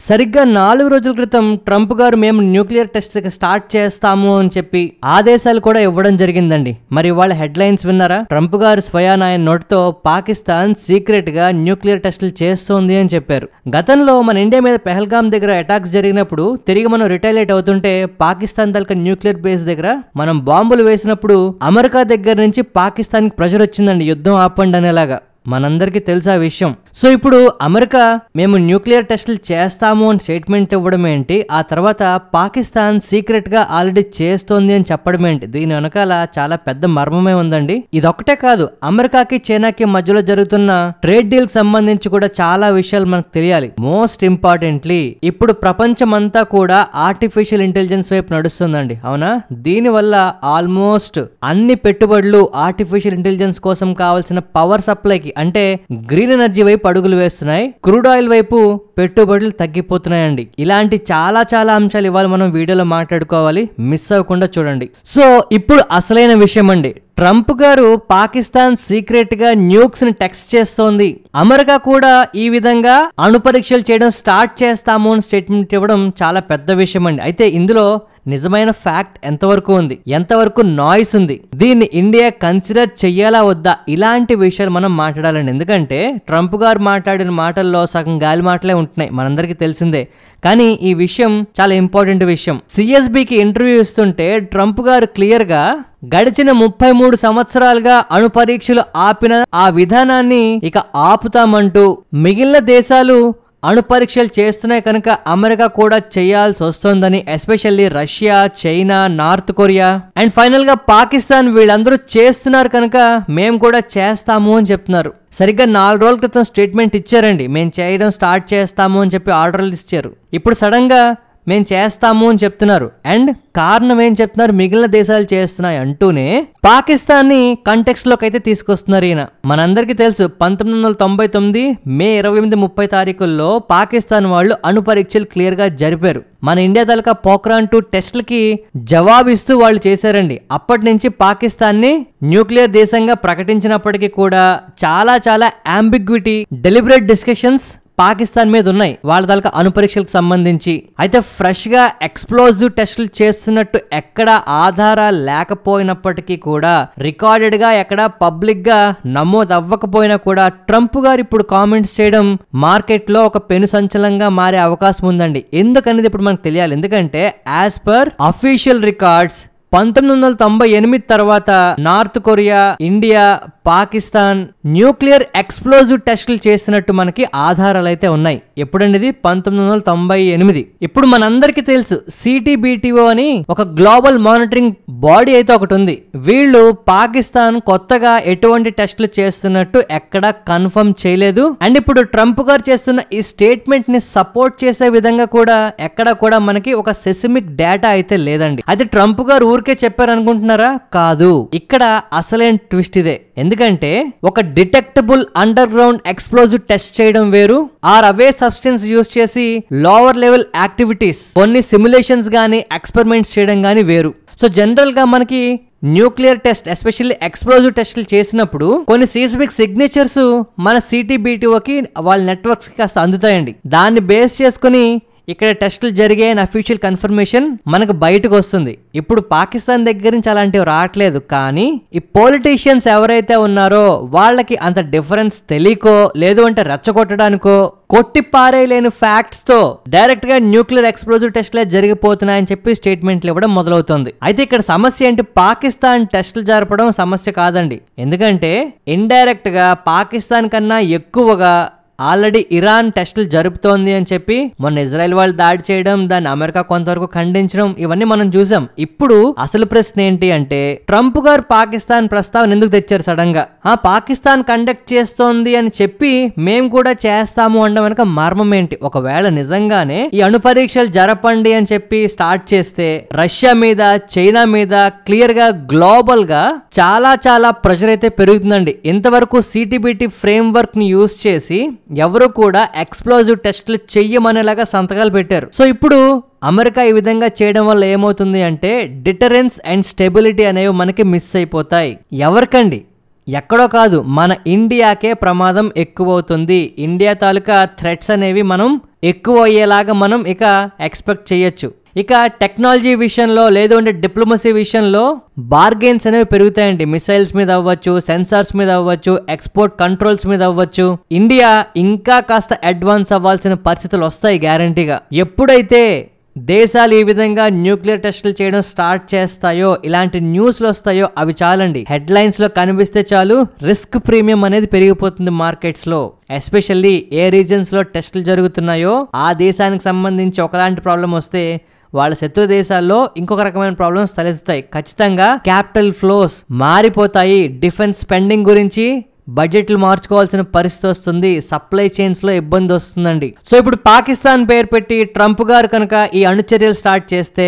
సరిగ్గా 4 రోజుల క్రితం ట్రంప్ గారు మేము న్యూక్లియర్ టెస్ట్ స్టార్ట్ చేస్తాము అని చెప్పి ఆదేశాలు కూడా ఇవ్వడం జరిగిందండి. మరి వాళ్ళ హెడ్లైన్స్ విన్నారా? ట్రంప్ గారు స్వయాన ఆయన నోటితో పాకిస్తాన్ సీక్రెట్ గా న్యూక్లియర్ టెస్టులు చేస్తోంది అని చెప్పారు. గతంలో మన ఇండియా మీద పెహల్గాం దగ్గర అటాక్స్ జరిగినప్పుడు తిరిగి మనం రిటైలేట్ అవుతుంటే పాకిస్తాన్ తలక న్యూక్లియర్ బేస్ దగ్గర మనం బాంబులు వేసినప్పుడు అమెరికా దగ్గర నుంచి పాకిస్తాన్ కి ప్రెషర్ వచ్చిందండి, యుద్ధం ఆపండి అనేలాగా. మనందరికీ తెలుసు ఆ విషయం. సో ఇప్పుడు అమెరికా మేము న్యూక్లియర్ టెస్టులు చేస్తాము అని స్టేట్మెంట్ ఇవ్వడం ఏంటి, ఆ తర్వాత పాకిస్తాన్ సీక్రెట్ గా ఆల్రెడీ చేస్తోంది అని చెప్పడం ఏంటి? దీని వెనకాల చాలా పెద్ద మర్మమే ఉందండి. ఇదొక్కటే కాదు, అమెరికాకి చైనాకి మధ్యలో జరుగుతున్న ట్రేడ్ డీల్ సంబంధించి కూడా చాలా విషయాలు మనకు తెలియాలి. మోస్ట్ ఇంపార్టెంట్లీ ఇప్పుడు ప్రపంచం అంతా కూడా ఆర్టిఫిషియల్ ఇంటెలిజెన్స్ వైపు నడుస్తుందండి, అవునా? దీని వల్ల ఆల్మోస్ట్ అన్ని పెట్టుబడులు ఆర్టిఫిషియల్ ఇంటెలిజెన్స్ కోసం కావాల్సిన పవర్ సప్లైకి అంటే గ్రీన్ ఎనర్జీ వైపు అడుగులు వేస్తున్నాయి. క్రూడ్ ఆయిల్ వైపు పెట్టుబడులు తగ్గిపోతున్నాయండి. ఇలాంటి చాలా చాలా అంశాలు ఇవాళ మనం వీడియోలో మాట్లాడుకోవాలి, మిస్ అవ్వకుండా చూడండి. సో ఇప్పుడు అసలైన విషయం అండి, ట్రంప్ గారు పాకిస్తాన్ సీక్రెట్ గా న్యూక్స్ ని టెక్స్ట్ చేస్తోంది. అమెరికా కూడా ఈ విధంగా అణు పరీక్షలు చేయడం స్టార్ట్ చేస్తాము అని స్టేట్మెంట్ ఇవ్వడం చాలా పెద్ద విషయం అండి. అయితే ఇందులో నిజమైన ఫ్యాక్ట్ ఎంతవరకు ఉంది, ఎంతవరకు నాయిస్ ఉంది, దీన్ని ఇండియా కన్సిడర్ చెయ్యాలా వద్దా, ఇలాంటి విషయాలు మనం మాట్లాడాలండి. ఎందుకంటే ట్రంప్ గారు మాట్లాడిన మాటల్లో సగం గాలి మాటలే ఉంటున్నాయి, మనందరికీ తెలిసిందే. కానీ ఈ విషయం చాలా ఇంపార్టెంట్ విషయం. సిఎస్బికి ఇంటర్వ్యూ ఇస్తుంటే ట్రంప్ గారు క్లియర్ గా గడిచిన 33 సంవత్సరాలుగా అణు పరీక్షలు ఆపిన ఆ విధానాన్ని ఇక ఆపుతామంటూ, మిగిలిన దేశాలు అణు పరీక్షలు చేస్తున్నాయి కనుక అమెరికా కూడా చేయాల్సి వస్తోందని, especially Russia, China, north Korea and final గా పాకిస్తాన్ వీళ్ళందరూ చేస్తున్నారు కనుక మేము కూడా చేస్తాము అని చెప్తున్నారు. సరిగ్గా 4 రోజుల క్రితం స్టేట్మెంట్ ఇచ్చారండి, మేము చేయడం స్టార్ట్ చేస్తాము అని చెప్పి ఆర్డర్లు ఇచ్చారు. ఇప్పుడు సడన్ గా మేము చేస్తాము అని చెప్తున్నారు. అండ్ కారణం ఏం చెప్తున్నారు, మిగిలిన దేశాలు చేస్తున్నాయి అంటూనే పాకిస్తాన్ ని కంటెక్స్ట్ లోకి అయితే తీసుకొస్తున్నారు ఈయన. మనందరికీ తెలుసు 1999 మే 28-30 తారీఖుల్లో పాకిస్తాన్ వాళ్ళు అణు పరీక్షలు క్లియర్ గా జరిపారు. మన ఇండియా తాలూకా పోఖ్రాన్ 2 టెస్టులకి జవాబిస్తూ వాళ్ళు చేశారండి. అప్పటి నుంచి పాకిస్తాన్ ని న్యూక్లియర్ దేశంగా ప్రకటించినప్పటికీ కూడా చాలా చాలా అంబిగ్విటీ, డెలిబరేట్ డిస్కషన్స్ పాకిస్తాన్ మీద ఉన్నాయి వాళ్ళ తాలూకా అణు పరీక్షలకు సంబంధించి. అయితే ఫ్రెష్ గా ఎక్స్ప్లోజివ్ టెస్టులు చేస్తున్నట్టు ఎక్కడ ఆధారాలు లేకపోయినప్పటికీ కూడా, రికార్డెడ్ గా ఎక్కడ పబ్లిక్ గా నమోదు అవ్వకపోయినా కూడా ట్రంప్ గారు ఇప్పుడు కామెంట్స్ చేయడం మార్కెట్ లో ఒక పెను సంచలనంగా మారే అవకాశం ఉందండి. ఎందుకనేది ఇప్పుడు మనకు తెలియాలి. ఎందుకంటే యాజ్ పర్ అఫీషియల్ రికార్డ్స్ 1998 తర్వాత north Korea, India, Pakistan nuclear explosive టెస్టులు చేసినట్టు మనకి ఆధారాలు అయితే ఉన్నాయి. ఎప్పుడండి ఇది? 1998. ఇప్పుడు మనందరికీ తెలుసు సిటిబిటిఓ అని ఒక గ్లోబల్ మానిటరింగ్ బాడీ అయితే ఒకటి ఉంది. వీళ్ళు పాకిస్తాన్ కొత్తగా ఎటువంటి టెస్టులు చేస్తున్నట్టు ఎక్కడా కన్ఫర్మ్ చేయలేదు. అండ్ ఇప్పుడు ట్రంప్ గారు చేస్తున్న ఈ స్టేట్మెంట్ ని సపోర్ట్ చేసే విధంగా కూడా ఎక్కడ కూడా మనకి ఒక సెసిమిక్ డేటా అయితే లేదండి. అయితే ట్రంప్ గారు ఊరికే చెప్పారనుకుంటున్నారా? కాదు, ఇక్కడ అసలైన ట్విస్ట్ ఇదే. ఎందుకంటే ఒక detectable under ground explosive test చేయడం వేరు, ఆర్ అవే సబ్స్టెన్స్ యూజ్ చేసి లోవర్ లెవెల్ యాక్టివిటీస్, కొన్ని సిమ్యులేషన్స్ గానీ ఎక్స్పెరిమెంట్స్ చేయడం గానీ వేరు. సో జనరల్ గా మనకి న్యూక్లియర్ టెస్ట్, ఎస్పెషల్లీ ఎక్స్ప్లోజివ్ టెస్టులు చేసినప్పుడు కొన్ని సీస్మిక్ సిగ్నేచర్స్ మన సిటిబిటిఓకి వాళ్ళ నెట్వర్క్స్ కి కాస్త అందుతాయండి. దాన్ని బేస్ చేసుకుని ఇక్కడ టెస్టులు జరిగాయని అఫీషియల్ కన్ఫర్మేషన్ మనకు బయటకు వస్తుంది. ఇప్పుడు పాకిస్తాన్ దగ్గర నుంచి అలాంటివి రావట్లేదు. కానీ ఈ పొలిటీషియన్స్ ఎవరైతే ఉన్నారో వాళ్ళకి అంత డిఫరెన్స్ తెలియకో, లేదు అంటే రెచ్చగొట్టడానికో, కొట్టి పారేయలేని ఫ్యాక్ట్స్ తో డైరెక్ట్ గా న్యూక్లియర్ ఎక్స్ప్లోజివ్ టెస్టులే జరిగిపోతున్నాయని చెప్పి స్టేట్మెంట్లు ఇవ్వడం మొదలవుతుంది. అయితే ఇక్కడ సమస్య ఏంటి? పాకిస్తాన్ టెస్టులు జరపడం సమస్య కాదండి. ఎందుకంటే ఇండైరెక్ట్ గా పాకిస్తాన్ కన్నా ఎక్కువగా ఆల్రెడీ ఇరాన్ టెస్టులు జరుపుతోంది అని చెప్పి మొన్న ఇజ్రాయెల్ వాళ్ళు దాడి చేయడం, దాన్ని అమెరికా కొంతవరకు ఖండించడం, ఇవన్నీ మనం చూసాం. ఇప్పుడు అసలు ప్రశ్న ఏంటి అంటే, ట్రంప్ గారు పాకిస్తాన్ ప్రస్తావన ఎందుకు తెచ్చారు సడన్ గా? పాకిస్తాన్ కండక్ట్ చేస్తోంది అని చెప్పి మేము కూడా చేస్తాము అనడం వెనక మర్మం ఏంటి? ఒకవేళ నిజంగానే ఈ అణు పరీక్షలు జరపండి అని చెప్పి స్టార్ట్ చేస్తే రష్యా మీద, చైనా మీద క్లియర్ గా గ్లోబల్ గా చాలా చాలా ప్రెషర్ అయితే పెరుగుతుందండి. ఇంతవరకు సిటిబిటి ఫ్రేమ్ వర్క్ ని యూజ్ చేసి ఎవరు కూడా ఎక్స్ప్లోజివ్ టెస్టులు చెయ్యమనేలాగా సంతకాలు పెట్టారు. సో ఇప్పుడు అమెరికా ఈ విధంగా చేయడం వల్ల ఏమవుతుంది అంటే డిటరెన్స్ అండ్ స్టెబిలిటీ అనేవి మనకి మిస్ అయిపోతాయి. ఎవరికండి? ఎక్కడో కాదు, మన ఇండియాకే ప్రమాదం ఎక్కువ అవుతుంది. ఇండియా తాలూకా థ్రెట్స్ అనేవి మనం ఎక్కువ అయ్యేలాగా మనం ఇక ఎక్స్పెక్ట్ చేయొచ్చు. ఇక టెక్నాలజీ విషయంలో లేదు అంటే డిప్లొమసీ విషయంలో బార్గెన్స్ అనేవి పెరుగుతాయండి. మిసైల్స్ మీద అవ్వచ్చు, సెన్సార్స్ మీద అవ్వచ్చు, ఎక్స్పోర్ట్ కంట్రోల్స్ మీద అవ్వచ్చు. ఇండియా ఇంకా కాస్త అడ్వాన్స్ అవ్వాల్సిన పరిస్థితులు వస్తాయి గ్యారంటీగా. ఎప్పుడైతే దేశాలు ఈ విధంగా న్యూక్లియర్ టెస్టులు చేయడం స్టార్ట్ చేస్తాయో, ఇలాంటి న్యూస్లు వస్తాయో అవి చాలండి. హెడ్లైన్స్ లో కనిపిస్తే చాలు రిస్క్ ప్రీమియం అనేది పెరిగిపోతుంది మార్కెట్స్ లో. ఎస్పెషల్లీ ఏ రీజన్స్ లో టెస్టులు జరుగుతున్నాయో ఆ దేశానికి సంబంధించి ఒకలాంటి ప్రాబ్లం వస్తే వాళ్ళ శత్రు దేశాల్లో ఇంకొక రకమైన ప్రాబ్లమ్స్ తలెత్తుతాయి. ఖచ్చితంగా క్యాపిటల్ ఫ్లోస్ మారిపోతాయి. డిఫెన్స్ స్పెండింగ్ గురించి బడ్జెట్లు మార్చుకోవాల్సిన పరిస్థితి వస్తుంది. సప్లై చైన్స్ లో ఇబ్బంది వస్తుందండి. సో ఇప్పుడు పాకిస్తాన్ పేరు పెట్టి ట్రంప్ గారు కనుక ఈ అణుచర్యలు స్టార్ట్ చేస్తే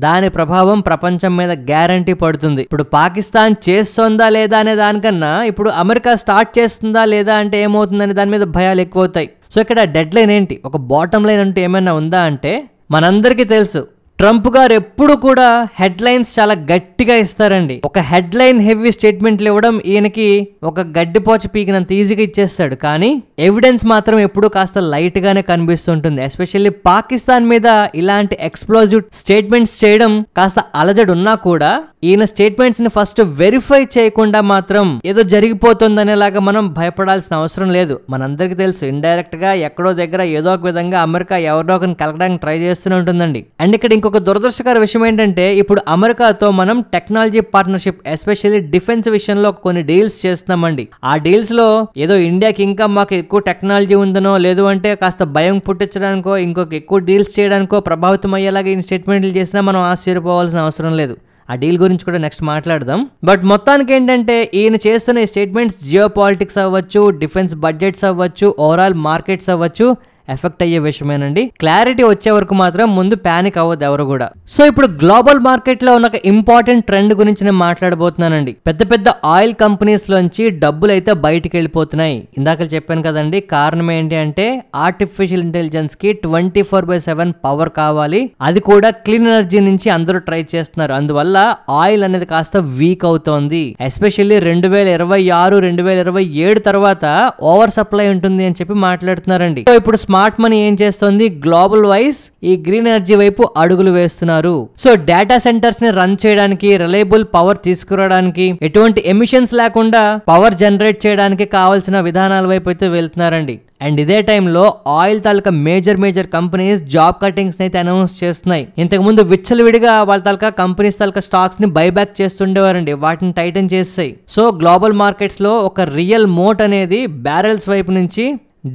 దాని ప్రభావం ప్రపంచం మీద గ్యారంటీ పడుతుంది. ఇప్పుడు పాకిస్తాన్ చేస్తుందా లేదా అనే దానికన్నా ఇప్పుడు అమెరికా స్టార్ట్ చేస్తుందా లేదా అంటే ఏమవుతుందనే దాని మీద భయాలు ఎక్కువ అవుతాయి. సో ఇక్కడ డెడ్ లైన్ ఏంటి, ఒక బాటమ్ లైన్ అంటే ఏమైనా ఉందా అంటే మనందరికీ తెలుసు, ట్రంప్ గారు ఎప్పుడు కూడా హెడ్లైన్స్ చాలా గట్టిగా ఇస్తారండి. ఒక హెడ్లైన్ హెవీ స్టేట్మెంట్లు ఇవ్వడం ఈయనకి ఒక గడ్డిపోచ పీకినంత ఈజీగా ఇచ్చేస్తాడు. కానీ ఎవిడెన్స్ మాత్రం ఎప్పుడు కాస్త లైట్ గానే కనిపిస్తుంటుంది. ఎస్పెషల్లీ పాకిస్తాన్ మీద ఇలాంటి ఎక్స్ప్లోజివ్ స్టేట్మెంట్స్ చేయడం కాస్త అలజడు ఉన్నా కూడా ఈయన స్టేట్మెంట్స్ ని ఫస్ట్ వెరిఫై చేయకుండా మాత్రం ఏదో జరిగిపోతుందనేలాగా మనం భయపడాల్సిన అవసరం లేదు. మనందరికీ తెలుసు ఇండైరెక్ట్ గా ఎక్కడో దగ్గర ఏదో ఒక విధంగా అమెరికా ఎవరినో ఒకరిని కలగడానికి ట్రై చేస్తూనే ఉంటుందండి. అండ్ ఇక్కడ ఇంకొక దురదృష్టకర విషయం ఏంటంటే ఇప్పుడు అమెరికాతో మనం టెక్నాలజీ పార్ట్నర్షిప్ ఎస్పెషల్లీ డిఫెన్స్ విషయంలో కొన్ని డీల్స్ చేస్తున్నామండి. ఆ డీల్స్ లో ఏదో ఇండియాకి ఇంకా మాకు ఎక్కువ టెక్నాలజీ ఉందనో లేదు అంటే కాస్త భయం పుట్టించడానికో ఇంకొక ఎక్కువ డీల్స్ చేయడానికో ప్రభావితం అయ్యేలాగా ఈ స్టేట్మెంట్లు చేసినా మనం ఆశ్చర్యపోవాల్సిన అవసరం లేదు. ఆ డీల్ గురించి కూడా నెక్స్ట్ మాట్లాడదాం. బట్ మొత్తానికి ఏంటంటే ఈయన చేస్తున్న ఈ స్టేట్మెంట్స్ జియో పాలిటిక్స్ అవ్వచ్చు, డిఫెన్స్ బడ్జెట్స్ అవ్వచ్చు, ఓవరాల్ మార్కెట్స్ అవ్వచ్చు ఎఫెక్ట్ అయ్యే విషయమేనండి. క్లారిటీ వచ్చే వరకు మాత్రం ముందు ప్యానిక్ అవ్వదు ఎవరు కూడా. సో ఇప్పుడు గ్లోబల్ మార్కెట్ లో ఉన్న ఒక ఇంపార్టెంట్ ట్రెండ్ గురించి నేను మాట్లాడబోతున్నానండి. పెద్ద పెద్ద ఆయిల్ కంపెనీస్ లోంచి డబ్బులు అయితే బయటికి వెళ్ళిపోతున్నాయి. ఇందాక చెప్పాను కదండి, కారణం ఏంటి అంటే ఆర్టిఫిషియల్ ఇంటెలిజెన్స్ కి 24/7 పవర్ కావాలి. అది కూడా క్లీన్ ఎనర్జీ నుంచి అందరూ ట్రై చేస్తున్నారు. అందువల్ల ఆయిల్ అనేది కాస్త వీక్ అవుతోంది. ఎస్పెషల్లీ 2026, 2027 తర్వాత ఓవర్ సప్లై ఉంటుంది అని చెప్పి మాట్లాడుతున్నారండి. సో ఇప్పుడు స్మార్ట్ మనీ ఏం చేస్తుంది, గ్లోబల్ వైజ్ ఈ గ్రీన్ ఎనర్జీ వైపు అడుగులు వేస్తున్నారు. సో డేటా సెంటర్స్ ని రన్ చేయడానికి, రిలయబుల్ పవర్ తీసుకురావడానికి, ఎటువంటి ఎమిషన్స్ లేకుండా పవర్ జనరేట్ చేయడానికి కావాల్సిన విధానాల వైపు అయితే వెళ్తున్నారండి. అండ్ ఇదే టైంలో ఆయిల్ తాలూకా మేజర్ కంపెనీస్ జాబ్ కటింగ్స్ అయితే అనౌన్స్ చేస్తున్నాయి. ఇంతకు ముందు విచ్చలవిడిగా వాళ్ళ తాలూకా కంపెనీస్ తాలూకా స్టాక్స్ ని బైబ్యాక్ చేస్తుండేవారండి, వాటిని టైటన్ చేస్తాయి. సో గ్లోబల్ మార్కెట్స్ లో ఒక రియల్ మోట్ అనేది బ్యారెల్స్ వైపు నుంచి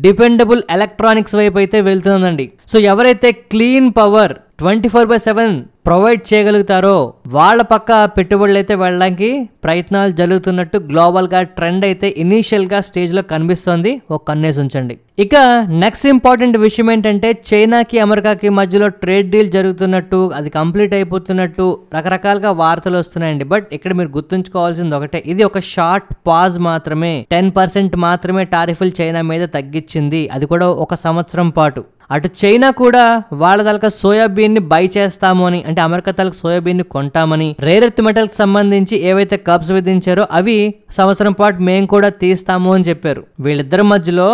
డిపెండబుల్ ఎలక్ట్రానిక్స్ వైపు అయితే వెళ్తుందండి. సో ఎవరైతే క్లీన్ పవర్ 24/7 ప్రొవైడ్ చేయగలుగుతారో వాళ్ళ పక్క పెట్టుబడులు అయితే వెళ్ళడానికి ప్రయత్నాలు జరుగుతున్నట్టు గ్లోబల్ గా ట్రెండ్ అయితే ఇనీషియల్ గా స్టేజ్ లో కనిపిస్తోంది. ఒక కన్నేసి ఉంచండి. ఇక నెక్స్ట్ ఇంపార్టెంట్ విషయం ఏంటంటే చైనాకి అమెరికాకి మధ్యలో ట్రేడ్ డీల్ జరుగుతున్నట్టు, అది కంప్లీట్ అయిపోతున్నట్టు రకరకాలుగా వార్తలు వస్తున్నాయండి. బట్ ఇక్కడ మీరు గుర్తుంచుకోవాల్సింది ఒకటే, ఇది ఒక షార్ట్ పాజ్ మాత్రమే. 10% మాత్రమే టారిఫ్లు చైనా మీద తగ్గించింది, అది కూడా 1 సంవత్సరం పాటు. అటు చైనా కూడా వాళ్ళ తలక సోయాబీన్ ని బై చేస్తాము అని, అంటే అమెరికా తలక సోయాబీన్ ని కొంటామని, రేర్ ఎర్త్ మెటల్ కి సంబంధించి ఏవైతే కబ్స్ విధించారో అవి సంవత్సరం పాటు మేము కూడా తీస్తాము అని చెప్పారు. వీళ్ళిద్దరి మధ్యలో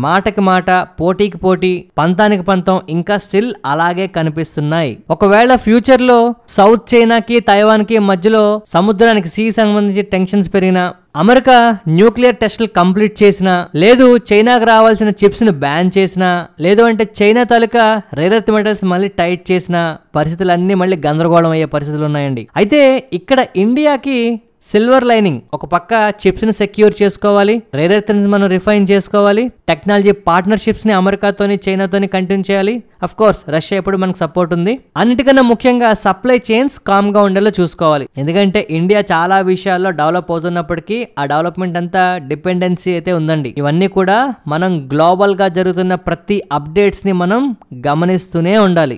మాటకి మాట, పోటీకి పోటీ, పంతానికి పంతం ఇంకా స్టిల్ అలాగే కనిపిస్తున్నాయి. ఒకవేళ ఫ్యూచర్ లో సౌత్ చైనాకి తైవాన్ కి మధ్యలో సముద్రానికి సీ సంబంధించి టెన్షన్స్ పెరిగినా, అమెరికా న్యూక్లియర్ టెస్టులు కంప్లీట్ చేసినా, లేదు చైనాకు రావాల్సిన చిప్స్ ను బ్యాన్ చేసినా, లేదు అంటే చైనా తాలూకా రేర్ ఎర్త్ మెటల్స్ మళ్ళీ టైట్ చేసిన పరిస్థితులన్నీ మళ్ళీ గందరగోళం అయ్యే పరిస్థితులు ఉన్నాయండి. అయితే ఇక్కడ ఇండియాకి సిల్వర్ లైనింగ్, ఒక పక్క చిప్స్ ని సెక్యూర్ చేసుకోవాలి, రేర్ ఎర్త్ ని మనం రిఫైన్ చేసుకోవాలి, టెక్నాలజీ పార్ట్నర్షిప్స్ ని అమెరికాతోని చైనాతోని కంటిన్యూ చేయాలి. అఫ్ కోర్స్ రష్యా ఎప్పుడు మనకు సపోర్ట్ ఉంది. అన్నిటికన్నా ముఖ్యంగా సప్లై చైన్స్ కామ్ గా ఉండేలా చూసుకోవాలి. ఎందుకంటే ఇండియా చాలా విషయాల్లో డెవలప్ అవుతున్నప్పటికీ ఆ డెవలప్మెంట్ అంతా డిపెండెన్సీ అయితే ఉందండి. ఇవన్నీ కూడా మనం గ్లోబల్ గా జరుగుతున్న ప్రతి అప్డేట్స్ ని మనం గమనిస్తూనే ఉండాలి.